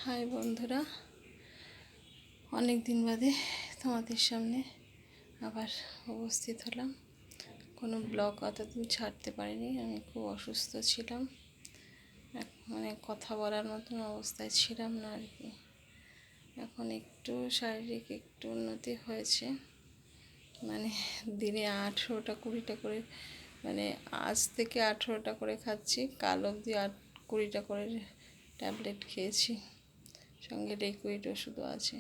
High বন্ধুরা, অনেক দিন বাদে তোমাদের সামনে আবার উপস্থিত হলাম। কোনো ব্লগ অতদিন ছাড়তে পারিনি, আমি খুব অসুস্থ ছিলাম, মানে কথা বলার মতন অবস্থায় ছিলাম না আর কি। এখন একটু শারীরিক একটু উন্নতি হয়েছে, মানে দিনে 18টা 20টা করে, মানে আজ থেকে 18টা করে খাচ্ছি, কাল অবধি 20টা করে ট্যাবলেট খেয়েছি, সঙ্গে লিকুইড ওষুধও আছে।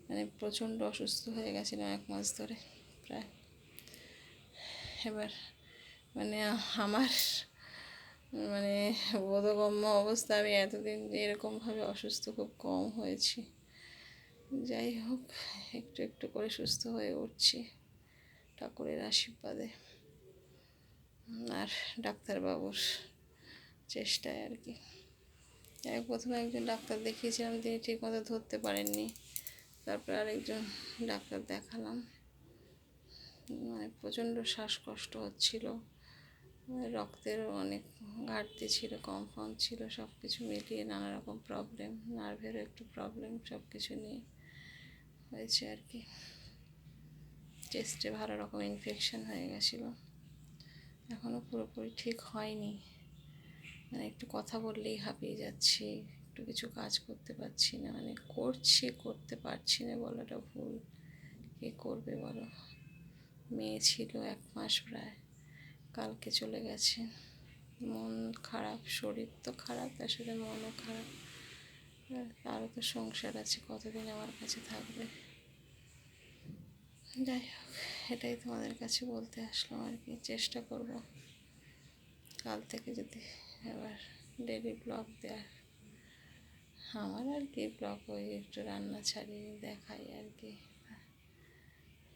মানে প্রচণ্ড অসুস্থ হয়ে গেছিলাম 1 মাস ধরে প্রায়। এবার মানে আমার মানে বোধগম্য অবস্থা, আমি এতদিন এরকমভাবে অসুস্থ খুব কম হয়েছি। যাই হোক, একটু একটু করে সুস্থ হয়ে উঠছি ঠাকুরের আশীর্বাদে আর ডাক্তারবাবুর চেষ্টায় আর কি। প্রথমে একজন ডাক্তার দেখিয়েছিলাম, তিনি ঠিকমতো ধরতে পারেননি, তারপর আরেকজন ডাক্তার দেখালাম। মানে প্রচণ্ড শ্বাসকষ্ট হচ্ছিল, রক্তেরও অনেক ঘাটতি ছিল, কম ছিল, সব কিছু মিলিয়ে নানা রকম প্রবলেম, নার্ভেরও একটু প্রবলেম, সব কিছু নিয়ে হয়েছে আর কি। চেস্টে ভালো রকম ইনফেকশন হয়ে গেছিলো, এখনও পুরোপুরি ঠিক হয়নি। মানে একটু কথা বললেই হাঁপিয়ে যাচ্ছি, একটু কিছু কাজ করতে পারছি না, মানে করতে পারছি না বলাটা ভুল, কে করবে বলো। মেয়ে ছিল 1 মাস প্রায়, কালকে চলে গেছে। মন খারাপ, শরীর তো খারাপ, তার সাথে মনও খারাপ। তারও তো সংসার আছে, কতদিন আমার কাছে থাকবে। যাই হোক, এটাই তোমাদের কাছে বলতে আসলাম আর কি। চেষ্টা করব কাল থেকে যদি এবার ডেলি ব্লগ দেওয়ার। আমার আর কি ব্লগ, ওই একটু রান্না ছাড়িয়ে দেখাই আর কি,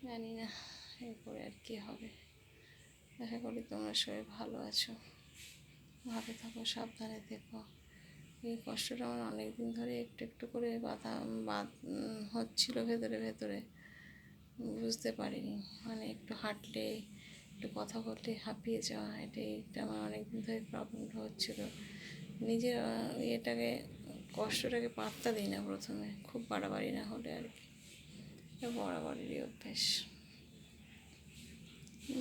জানি না এরপরে আর কি হবে। আশা করি তোমরা সবাই ভালো আছো, ভালো থাকো, সাবধানে থেকো। এই কষ্টটা আমার অনেক দিন ধরে একটু একটু করে হচ্ছিলো ভেতরে ভেতরে, বুঝতে পারিনি। মানে একটু হাঁটলে, একটু কথা বললে হাঁপিয়ে যাওয়া, এটা আমার অনেক দিন ধরে প্রবলেমটা হচ্ছিলো। নিজের এটাকে, কষ্টটাকে পাত্তা দিই না প্রথমে, খুব বাড়াবাড়ি না হলে আর কি, বাড়াবাড়িরই অভ্যেস।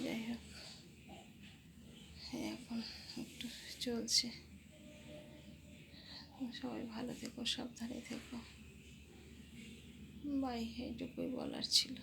যাই হোক, এখন একটু চলছে। সবাই ভালো থেকো, সাবধানে থেকো, বাই। এইটুকুই বলার ছিল।